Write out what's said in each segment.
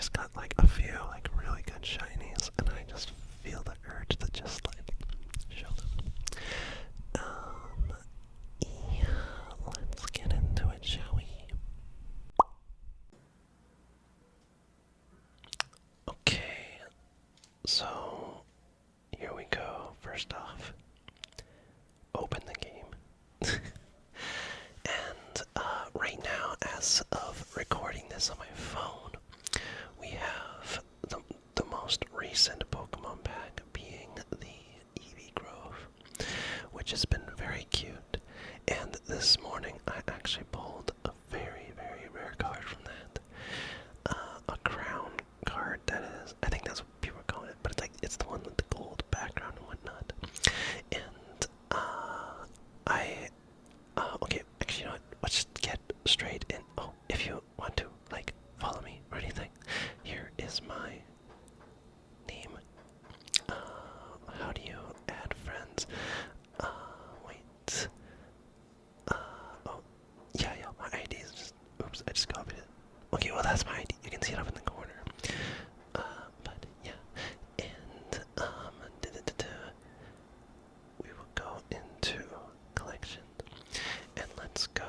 just got like a few like really good shinies, and I just feel the urge to just like show them. Yeah, let's get into it, shall we? Okay, so here we go. First off, open the game. And right now, as of recording this on my phone, we have the most recent Pokemon pack being the Eevee Grove, which has been very cute. And this morning, I actually pulled a very, very rare card from that. A crown card, that is. I think that's what people are calling it, but it's the one with the gold background and whatnot. And okay, actually, you know what? Let's just get straight in. Oh, if you want to, like, follow me or anything, here is my name. How do you add friends? Wait. Oh, yeah, my ID is just, oops, I just copied it. Okay, well, that's my ID. You can see it up in the corner. But, yeah. And, we will go into collection. And let's go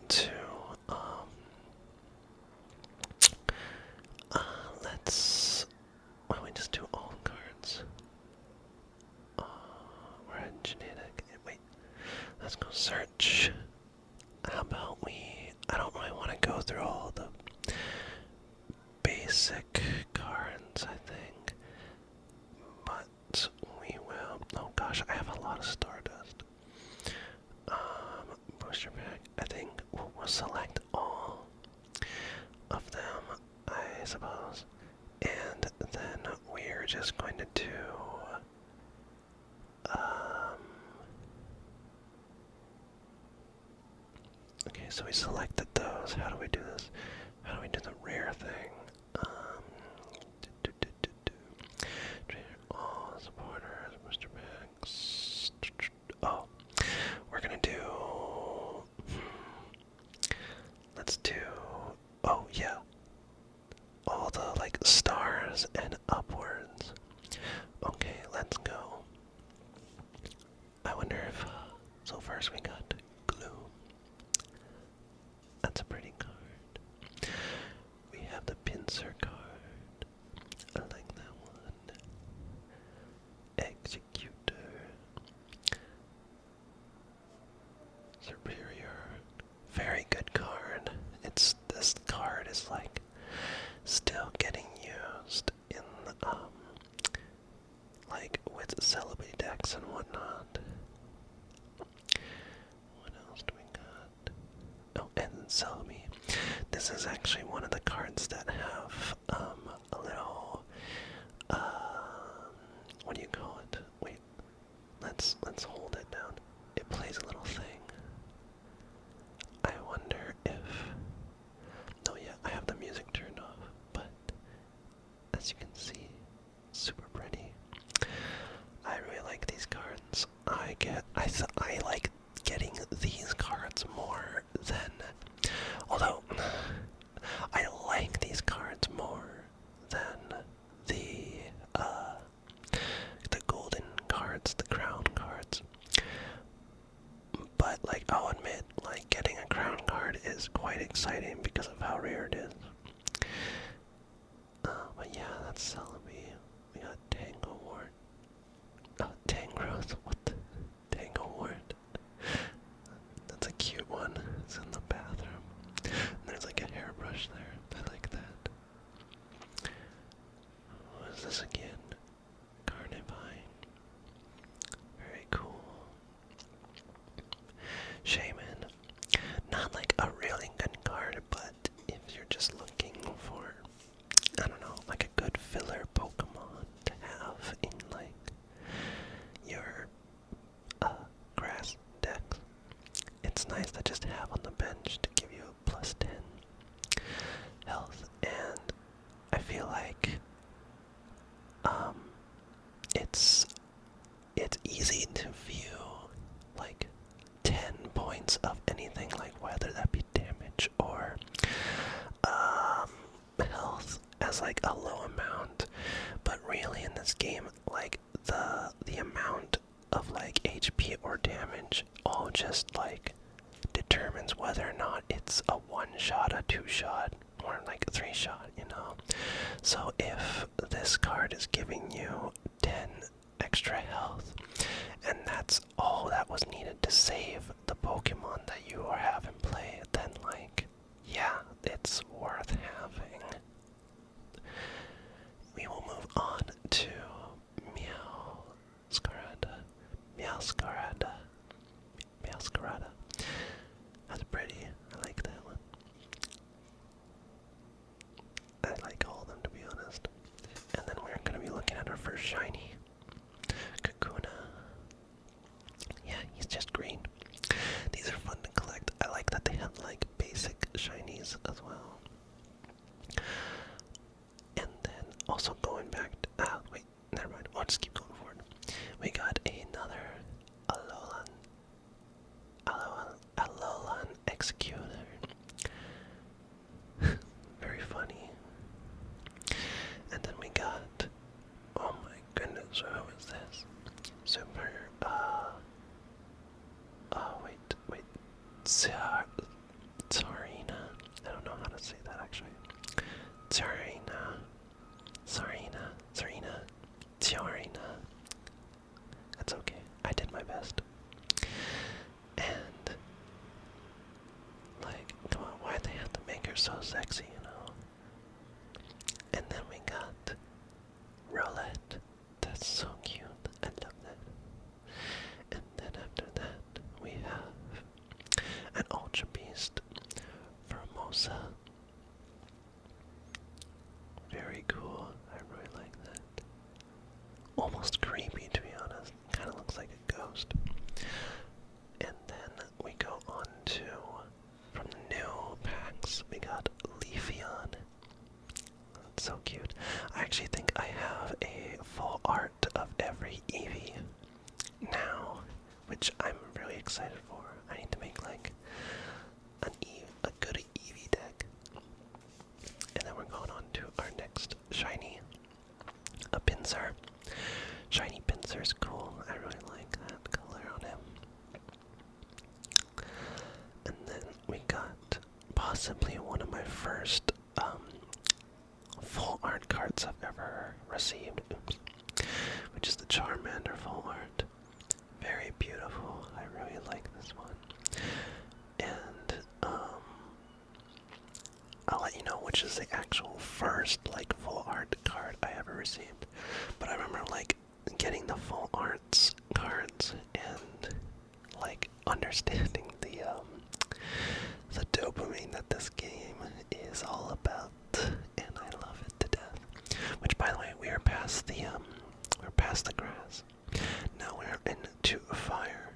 to, why don't we just do all cards? We're at genetic. Wait, let's go search. How about I don't really want to go through all the basic cards, I think. But we will. Oh gosh, I have a lot of Stardust. Booster pack. I think we'll select all of them, I suppose. And then we're just going to do okay, so we selected those. How do we do this? How do we do the rare thing? Trainer all supporters, booster packs. Oh, we're gonna do. Let's do. Oh yeah, all the like stars and upwards. Okay, let's go. I wonder if. So first we got glue. That's a pretty card. We have the pincer card. I like that one. Executor. Superior. Very good card. This card is like still getting used in like with celebrity decks and whatnot. What else do we got? Oh, and Celebi. This is actually one of the cards that have a little what do you call it? Wait, let's hold it down. It plays a little thing. I wonder if. Oh yeah, I have the music turned off, but as you can see, super pretty. I really like these cards. I like getting these cards more than, although I like these cards more than the golden cards, the crown cards. But like I'll admit, like getting a crown card is quite exciting because of how rare it is. But yeah, that's Celebi. We got Tango Ward. Tangrowth. What? Tango Ward. That's a cute one. It's in the bathroom. And there's like a hairbrush there. I like that. What is this again? Carnivine. Very cool. Shaman. Not like a really good card, but if you're just looking for, I don't know, like a good filler Pokemon to have in like your grass decks, it's nice to just have on the bench to give you a plus 10 health. And I feel like it's easy to view like 10 points of anything, like whether that be damage or health, as as like a low amount, but really in this game, like the amount of like HP or damage all just like determines whether or not it's a 1-shot, a 2-shot, or like a 3-shot, you know? So if this card is giving you 10 extra health, and that's all that was needed to save the Pokemon that you are having play, then like, yeah, it's worth having. We will move on to Meowscarada. Meowscarada. Meowscarada. That's pretty. I like that one. I like all of them, to be honest. And then we're going to be looking at our first shiny. Kakuna. Yeah, he's just green. These are fun to collect. I like that they have like basic shinies as well. And then also going back to, wait, never mind. I'll just keep going forward. We got another Alolan Executor. Very funny. And then we got, oh my goodness, who is this? Super, wait, Tsarina. I don't know how to say that actually. Tsarina. That's okay. I did my best. And like, come on, why'd they have to make her so sexy, you know? And then we got Rowlet. That's so cute. I love that. And then after that, we have an Ultra Beast, Formosa. Very cool. I really like that. Almost creepy, to be honest. Kind of looks like a ghost. And then we go on to, from the new packs, we got Leafeon. That's so cute. I actually think I have a full art of every Eevee now, which I'm really excited for. I need to make like a good Eevee deck. And then we're going on to our next shiny, a Pinsir. Shiny Pinsir's cool. I really like that color on him. And then we got possibly one of my first full art cards I've ever received. Oops. Which is the Charmander full art. Very beautiful. I really like this one. And I'll let you know which is the actual first like full art card I ever received. But I remember like getting the full arts cards and like understanding the dopamine that this game is all about, and I love it to death. Which, by the way, we are past the grass. Now we're into fire,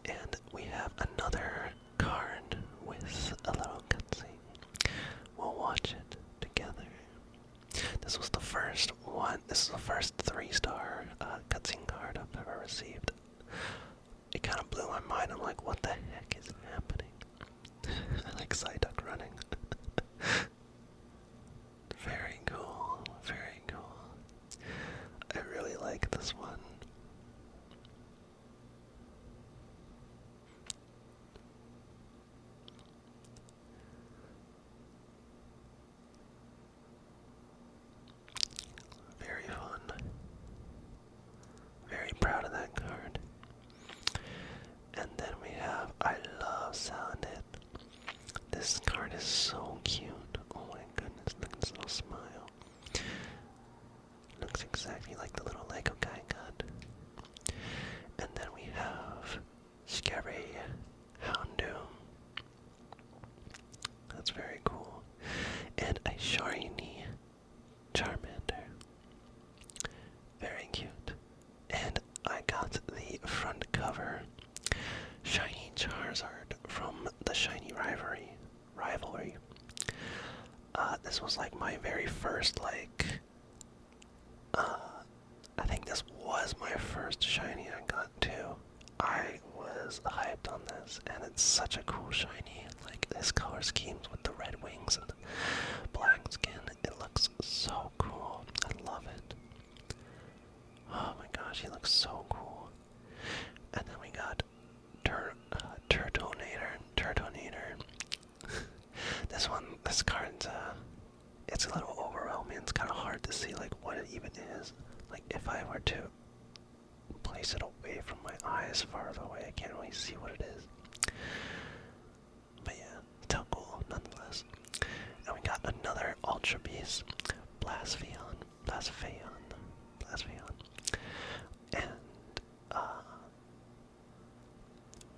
and we have another card with a little cutscene. We'll watch it together. This was the first one. This is the first 3-star cutscene card I've ever received. It kind of blew my mind. I'm like, what the heck is happening? I like Psyduck running. Very cool. Very cool. I really like this one. Very fun. Very proud of that card. And then we have I Love Salandit. This card is so cute. Oh my goodness, look at this little smile. Looks exactly like the little Lego guy got. And then we have Scary Houndoom. That's very cool. And a shiny Charmander. Very cute. And I got the front cover shiny Charizard from the Shiny Rivalry. This was like my very first I think this was my first shiny I got too. I was hyped on this, and it's such a cool shiny. Like this color schemes with the red wings and the black it's a little overwhelming. It's kind of hard to see like what it even is. Like if I were to place it away from my eyes farther away, I can't really see what it is. But yeah, still cool nonetheless. And we got another Ultra Beast, Blaspheon. And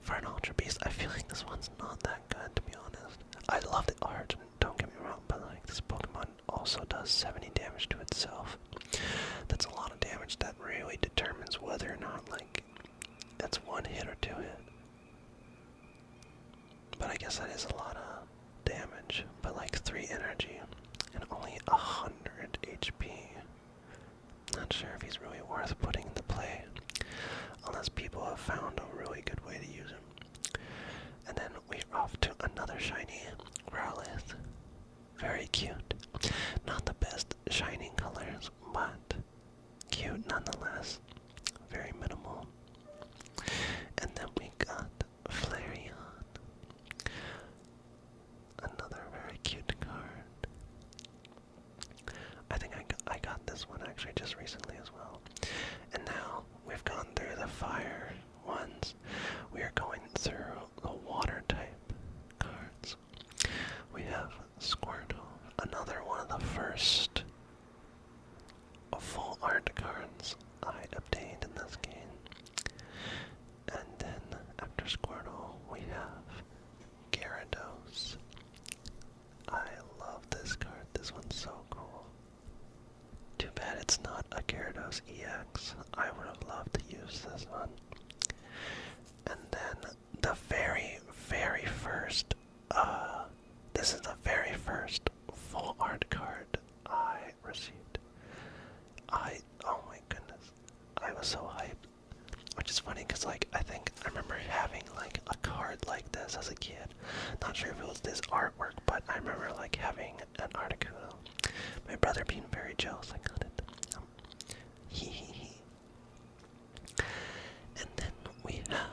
for an Ultra Beast, I feel like this one's not that good, to be honest. I love the art, don't get me wrong, but like this Pokemon also does 70 damage to itself. That's a lot of damage. That really determines whether or not like it's one hit or two hit. But I guess that is a lot of damage. But like 3 energy and only 100 HP. Not sure if he's really worth putting into play, unless people have found a really good way to use him. And then we're off to another shiny Growlithe. Very cute. Not the best shining colors, but cute nonetheless. Very minimal. And then we got Flareon. Another very cute card. I think I got this one actually just recently as well. And now we've gone through the fire ones. We are going through the water type cards. We have Squirtle, another one of the first full art cards I obtained in this game. And then after Squirtle, we have Gyarados. I love this card. This one's so cool. Too bad it's not a Gyarados EX. I would have loved to use this one. And then the very first, this is the very first full art card I received. Oh my goodness, I was so hyped. Which is funny because like I remember having like a card like this as a kid. Not sure if it was this artwork, but I remember like having an Articuno. My brother being very jealous I got it. Hee hee hee. And then we have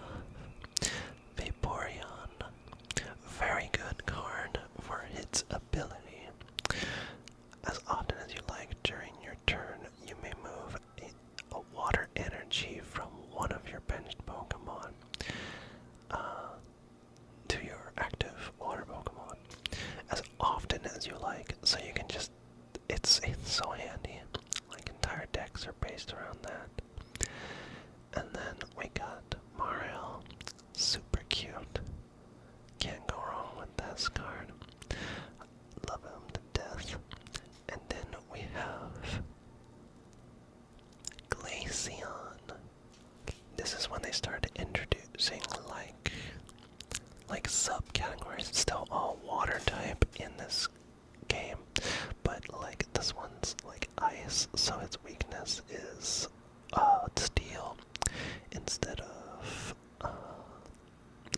Vaporeon. Very good card for its ability. As often as you like during your turn, you may move a water energy from one of your benched Pokemon to your active water Pokemon. As often as you like, so you can just, it's so handy. Like entire decks are based around that. And then we got Mario. Super cute. Can't go wrong with this card. Love him to death. And then we have Glaceon. This is when they started introducing like subcategories. It's still all water type in this game, but like this one's like ice, so its weakness is steel instead of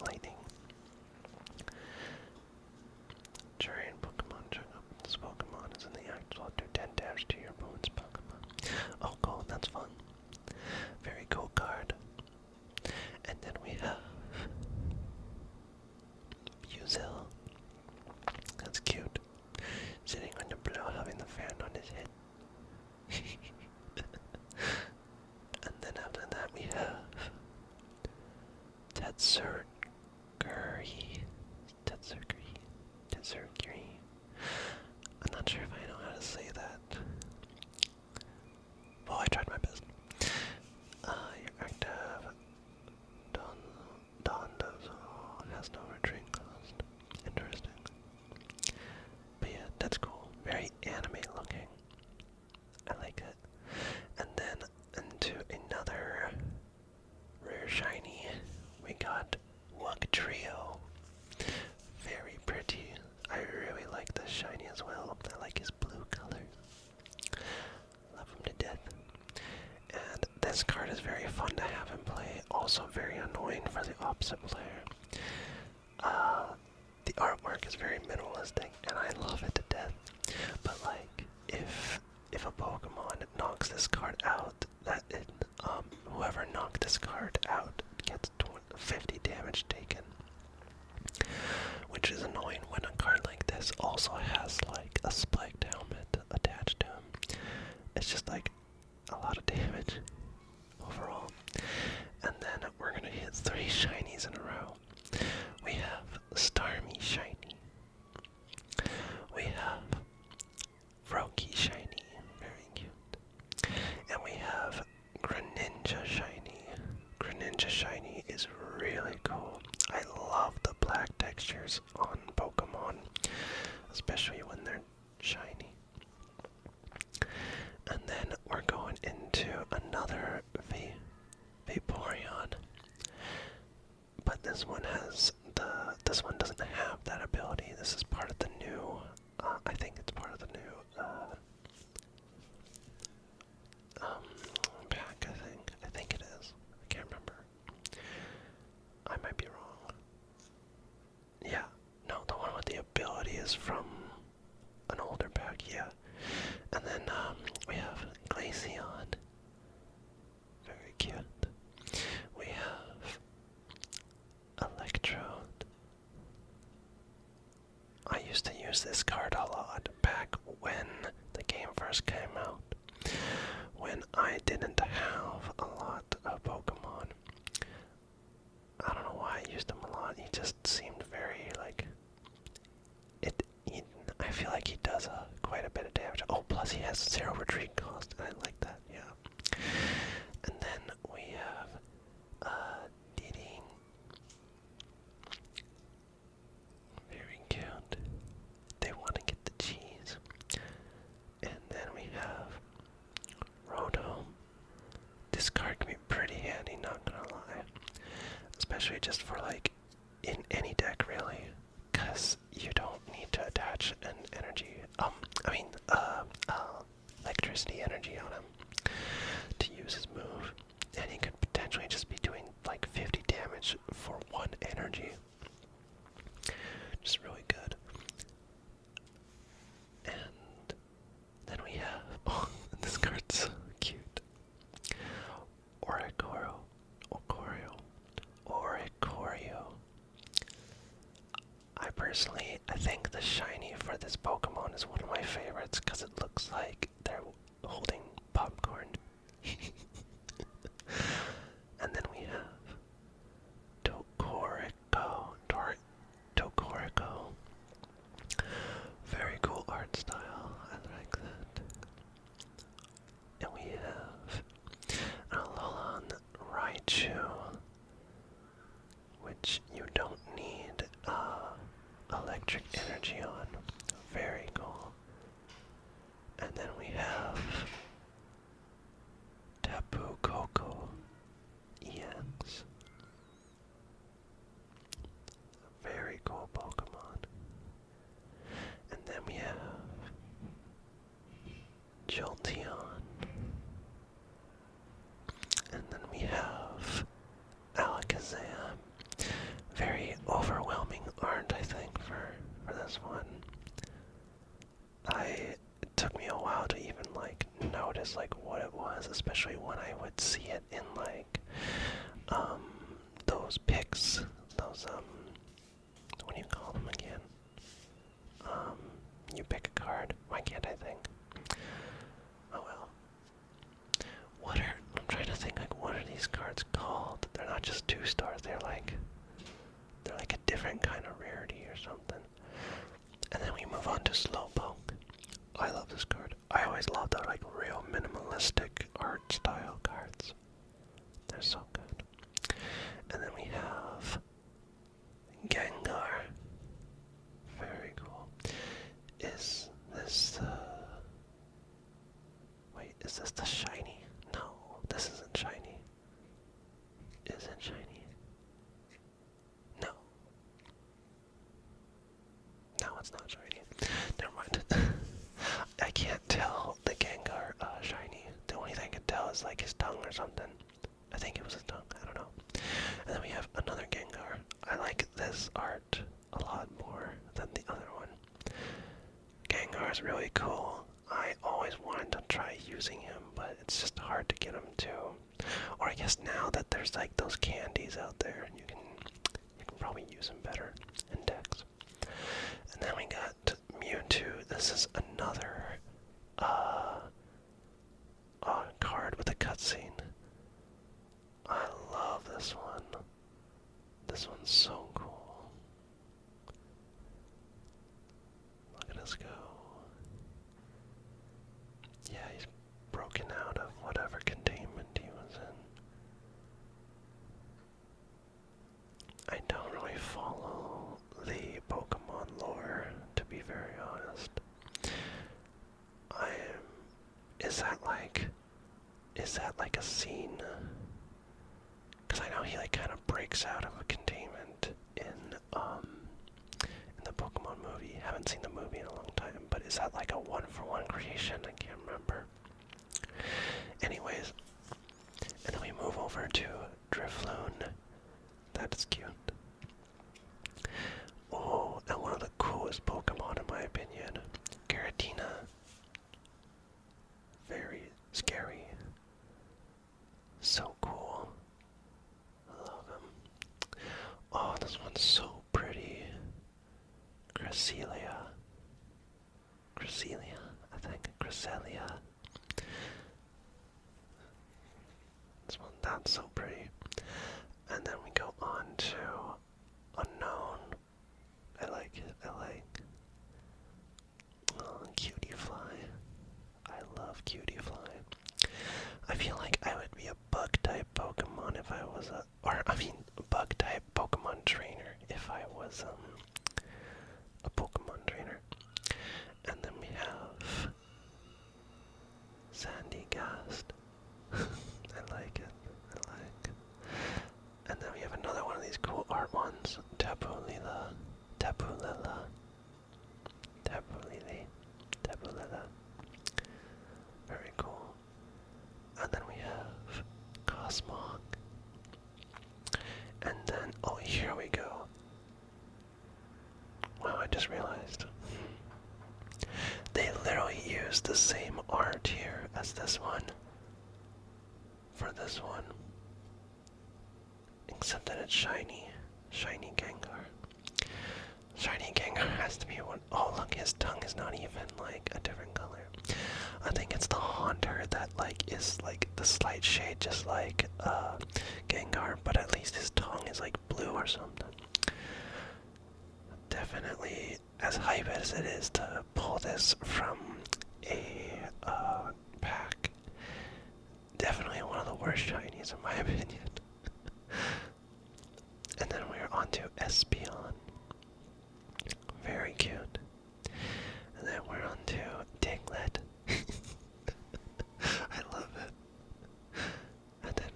lightning. During Pokemon checkup, this Pokemon is in the act will do 10 damage to your opponent's Pokemon. Oh cool, that's fun. Very cool card. And then we have Buizel. That's cute. Sitting on the blow, having the fan on his head. And then after that we have Tetsurgiri. I'm not sure if I know how to say that. Well, I tried my best. Your active Dondozo has no retreat cost. Interesting. But yeah, that's cool. Very anime looking. I like it. And then into another rare shiny, we got Wugtrio. Very pretty. I really like this shiny as well. I like his blue color. Love him to death. And this card is very fun to have in play. Also very annoying for the opposite player. The artwork is very minimalistic, and I love it to death. But like, if a Pokemon knocks this card out, whoever knocked this card out gets 50 damage taken. Which is annoying when a card like this also has like a spiked helmet. first came out, when I didn't have a lot of Pokemon. I don't know why I used him a lot. He just seemed very like I feel like he does quite a bit of damage. Oh, plus he has 0 retreat cost, and I like that. Yeah. And then we have Diding. Very cute. They want to get the cheese. And then we have Rotom. This card can be pretty handy, not gonna lie. Especially just for like in any deck really. Because you don't need to attach an energy, electricity energy on him to use his move. And he could potentially just be doing like 50 damage for 1 energy. Just really good. And then we have, oh, this card's so cute. Oricorio. I think the shiny for this Pokemon is one of my favorites because it looks like they're holding popcorn. And then we have Tokorico. Very cool art style. I like that. And we have Alolan Raichu, which you don't need electric energy on. Very cool. And then we have Tapu Koko EX. Very cool Pokemon. And then we have Jolteon. And then we have Alakazam. Very overwhelming art, I think, for this one. It took me a while to even like notice like what it was, especially when I would see it in like those pics, those what do you call them again? You pick a card. Why can't I think? Oh well. I'm trying to think like what are these cards called? They're not just 2 stars, they're like a different kind of rarity or something. And then we move on to Slowpoke. I love this card. I always love the like real minimalistic art style cards. They're so good. And then we have Gengar. Very cool. Is this the... Wait, is this the shiny? No, this isn't shiny. Is it shiny? No. No, it's not shiny. Never mind. I can't tell the Gengar shiny. The only thing I can tell is like his tongue or something. I think it was his tongue. I don't know. And then we have another Gengar. I like this art a lot more than the other one. Gengar is really cool. I always wanted to try using him, but it's just hard to get him to. Or I guess now that there's like those candies out there, you can probably use them better in decks. And then we got Mewtwo. This is another card with a cutscene. I love this one. This one's so cool. Look at us go. Yeah, he's broken out of whatever containment he was in. I don't really follow the Pokemon lore, to be very honest. Is that like a scene? Because I know he like kind of breaks out of a containment in the Pokemon movie. Haven't seen the movie in a long time, but is that like a 1-for-1 creation? I can't remember. Anyways, and then we move over to Drifloon. That is cute. Oh, and one of the coolest Pokemon in my opinion, Giratina. Very scary. So cool. I love him. Oh, this one's so pretty. Gracilia, I think. Cresselia. This one, that's so pretty. And then we go on to Unknown. I like it, I like. Oh, Cutie Fly. I love Cutie Fly. I feel like I would be a bug-type Pokemon if I was bug-type Pokemon trainer if I was, a Pokemon trainer. And then we have Sandy Gast. I like it. I like. And then we have another one of these cool art ones. Tapu Lila. Tapu Lila. Tapu Lili. Tapu Lila. Very cool. And then we have Cosmog. And then, oh, here we go. Wow, I just realized. They literally used the same art here as this one. For this one. Except that it's shiny. Shiny Gengar. Shiny Gengar has to be one. Oh, look, his tongue is not even, like, a different color. I think it's the Haunter that, like, is, like, the slight shade just like, Gengar, but at least his tongue is, like, blue or something. Definitely as hype as it is to pull this from a, pack. Definitely one of the worst shinies in my opinion. And then we're on to Espeon. Very cute. And then we're on to Diglett. I love it. And then,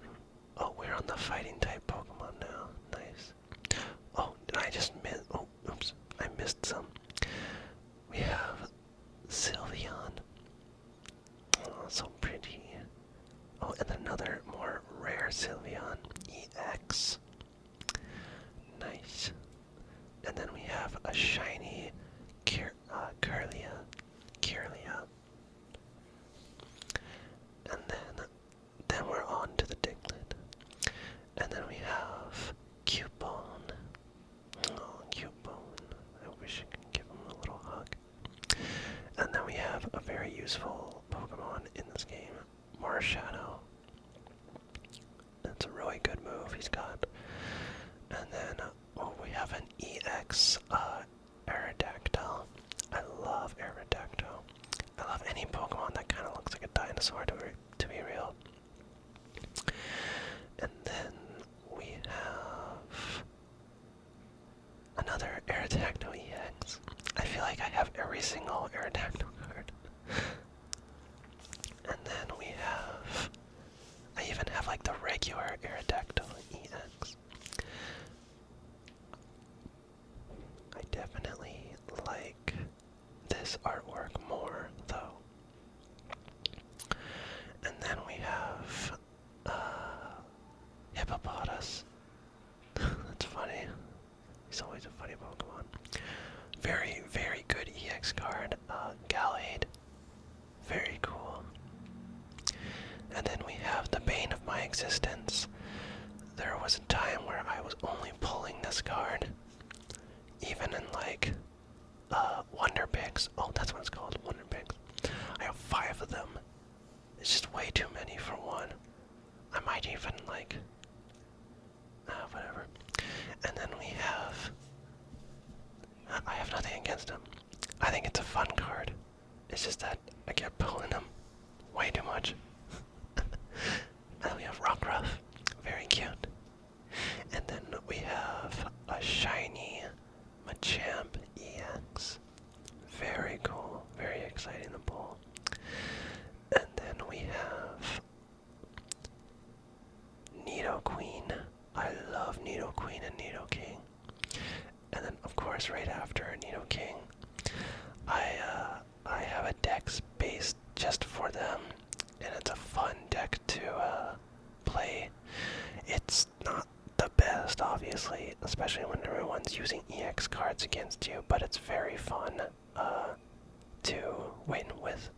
oh, we're on the fighting type Pokemon now. Nice. Oh, did I just miss? Oh, oops. I missed some. We have Sylveon. Oh, so pretty. Oh, and another more rare Sylveon. EX. Nice. And then we have a shiny Kirlia. And then we're on to the Diglett. And then we have Cubone. Oh, Cubone. I wish I could give him a little hug. And then we have a very useful Pokemon in this game, Marshadow. That's a really good move he's got. And then, oh, we have an EX Aerodactyl. I love Aerodactyl. I love any Pokemon that kind of looks like a dinosaur, to be real. And then we have another Aerodactyl EX. I feel like I have every single Aerodactyl card. And then we have, I even have like the regular Aerodactyl EX. I definitely like this artwork more, though. And then we have Hippopotas. That's funny. He's always a funny Pokemon. Very, very good EX card. Gallade. Very cool. And then we have the bane of my existence. There was a time where I was only pulling this card. Even in like Wonder Picks. Oh, that's what it's called, Wonder Picks. I have 5 of them. It's just way too many for one. I might even like whatever. And then we have, I have nothing against him. I think it's a fun card. It's just that I get pulling him way too much. And then we have Rockruff. Very cute. And then we have a shiny Machamp EX. Very cool. Very exciting to pull. And then we have Nidoqueen. I love Nidoqueen and Nidoking. And then, of course, right after Nidoking, I have a deck based just for them, and it's a fun deck to play. It's not the best, obviously, especially when everyone's using EX cards against you, but it's very fun to win with.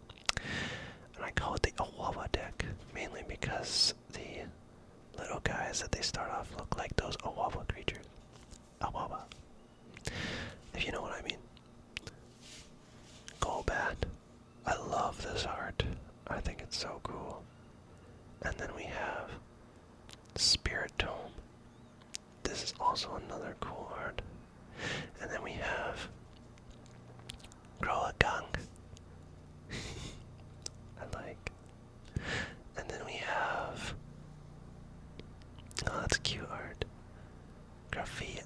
And I call it the Awawa deck, mainly because the little guys that they start off look like those Awawa creatures. Awawa. If you know what I mean. Golbat. I love this That's so cool. And then we have Spirit Tome. This is also another cool art. And then we have Grolagang. I like. And then we have, oh, that's cute art. Graffiti.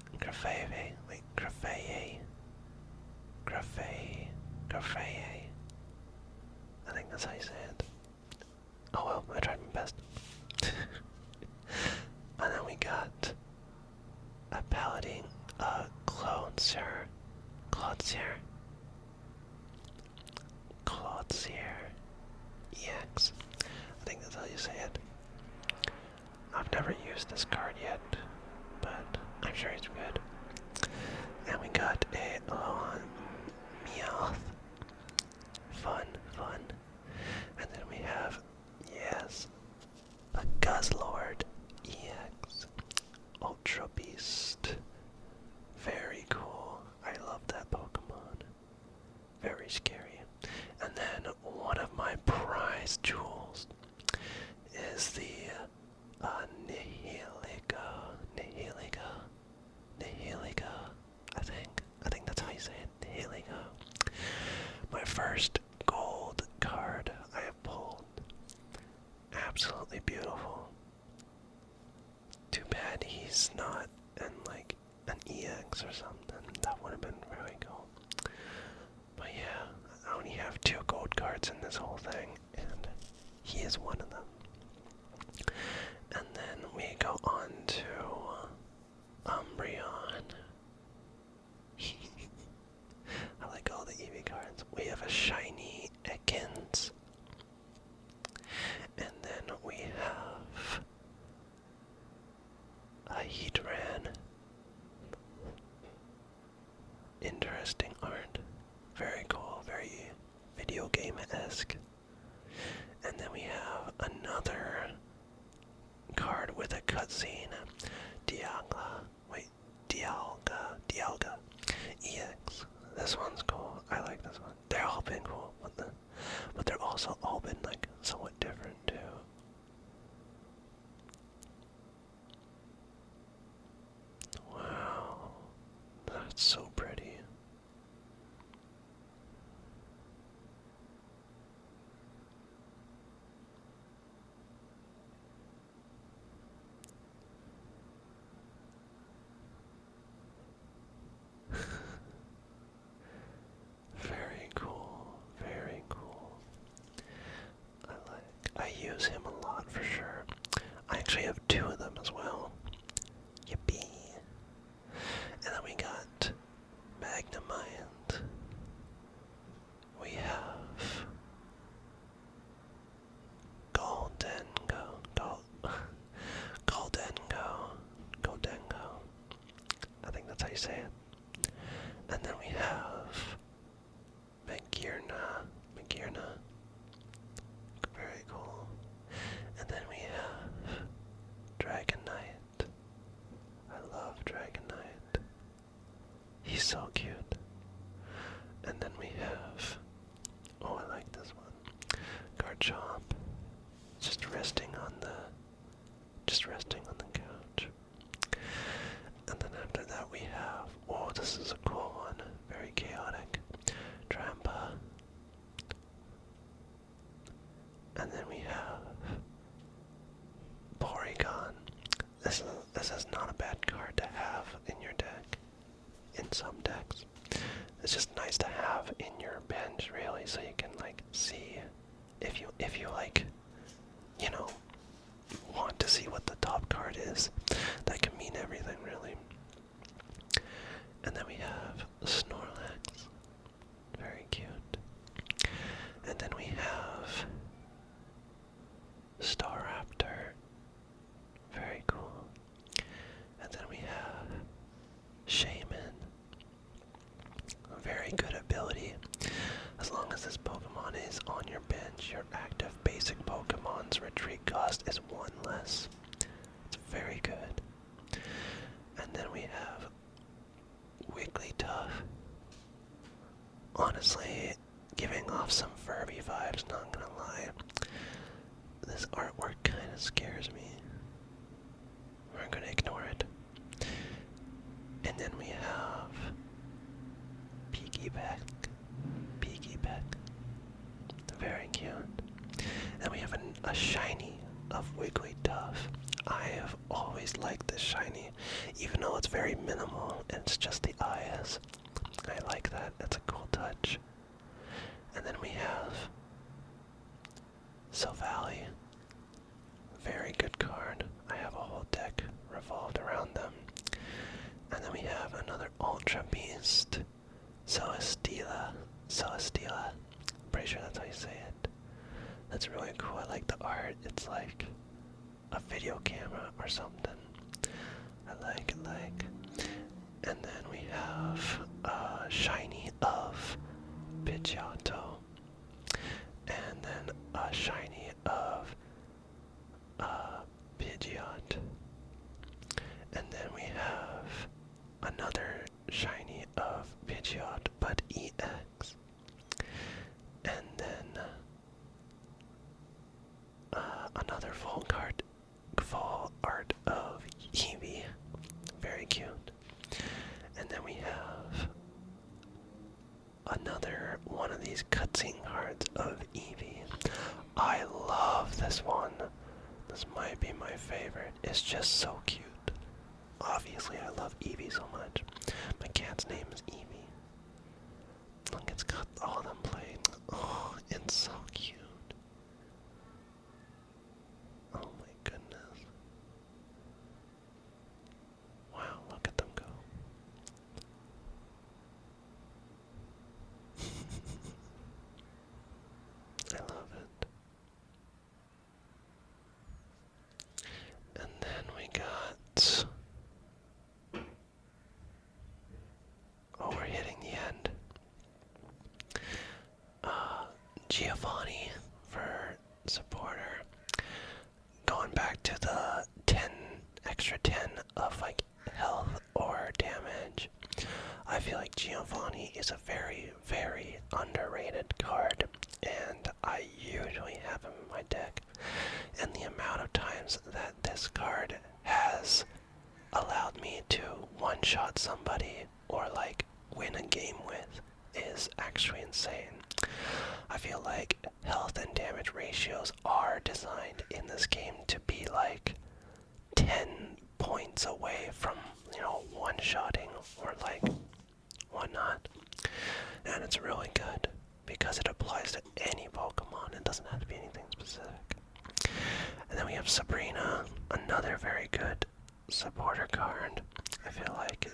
I think that's how you say it. Oh well, I tried my best. And then we got a paladin, Cloudseer. EX. I think that's how you say it. I've never used this card yet, but I'm sure it's good. And we got a Meowth. Fun. And then we have, yes, a Guzzlord EX. Ultra Beast. Very cool. I love that Pokemon. Very scary. And then one of my prized jewels is the Nihiliga, I think that's how you say it, Nihiliga. My first gold card I have pulled. Absolutely beautiful. Too bad he's not in like an EX or something. That would have been very cool. But yeah, I only have 2 gold cards in this whole thing, and he is one of them. And then we go on to Umbreon. I like all the Eevee cards. We have a shiny Ekans. And then we have a Heatran. Interesting art. Very cool, very video game-esque. And then we have another card with a cutscene. Dialga. EX. This one's cool. I like this one. They're all been cool, but they're also all been like somewhat different too. Wow. That's so pretty. Very cool. I use him a lot for sure. I actually have 2 of them as well. Yippee. And then we got Magnemite. We have Goldengo. I think that's how you say it. And then we have Magearna. Very cool. And then we have Dragonite. I love Dragonite. He's so cute. And then we have, oh, I like this one, Garchomp. Just resting on the couch. And then after that we have, oh, this is a cool one, very chaotic, Trampa. And then we have Porygon. This is not a bad card to have in your deck. In some decks, it's just nice to have in your bench, really, so you can like see if you like, you know, want to see what the top card is. That can mean everything, really. And then we have Snorlax. Very cute. And then we have Staraptor. Very cool. And then we have Shaman. A very good ability. As long as this Pokemon is on your bench, your active basic Pokemon's retreat cost is 1 less. It's very good. And then we have Wigglytuff. Honestly, giving off some Furby vibes, not gonna lie. This artwork kind of scares me. We're gonna ignore it. And then we have Piggyback. Piggyback. Very cute. And we have a shiny of Wigglytuff. I have always liked this shiny, even though it's very minimal. It's just the eyes. I like that. That's a cool touch. And then we have Silvally. Very good card. I have a whole deck revolved around them. And then we have another Ultra Beast. Celesteela. Celesteela. Pretty sure that's how you say it. That's really cool. I like the art. It's like a video camera or something. I like. And then we have a shiny of Pidgeotto. And then a shiny of Pidgeot. And then we have another shiny of Pidgeot, but EX. And then another full art of Eevee. Very cute. And then we have another one of these cutscene cards of Eevee. I love this one. This might be my favorite. It's just so cute. Obviously, I love Eevee so much. My cat's name is Eevee. Look, it's got all of them playing. Oh, it's so cute. Oh my goodness. Wow, look at them go. I love it. And then we got... Oh, we're hitting the end. Giovanni for supporter. Going back to the extra 10 of like health or damage. I feel like Giovanni is a very, very underrated card, and I usually have him in my deck. And the amount of times that this card has allowed me to one-shot somebody or like win a game with is actually insane. I feel like health and damage ratios are designed in this game to be like 10 points away from, one-shotting or like whatnot. And it's really good because it applies to any Pokemon. It doesn't have to be anything specific. And then we have Sabrina, another very good supporter card. I feel like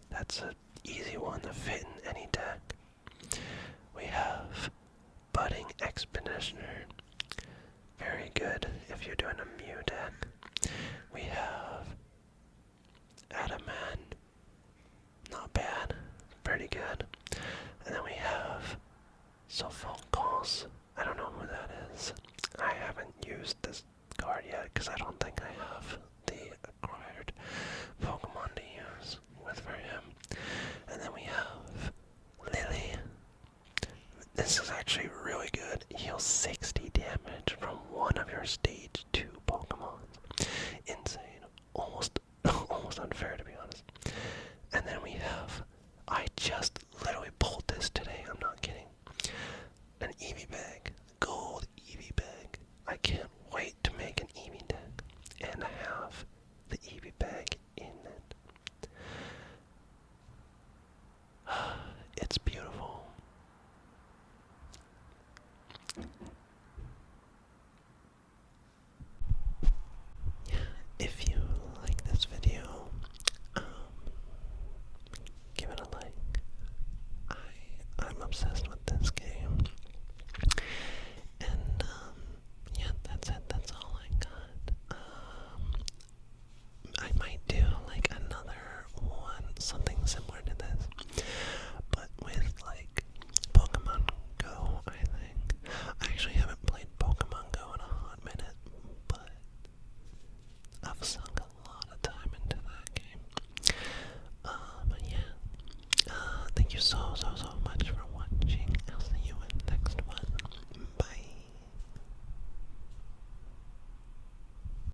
that's an easy one to fit in any deck. We have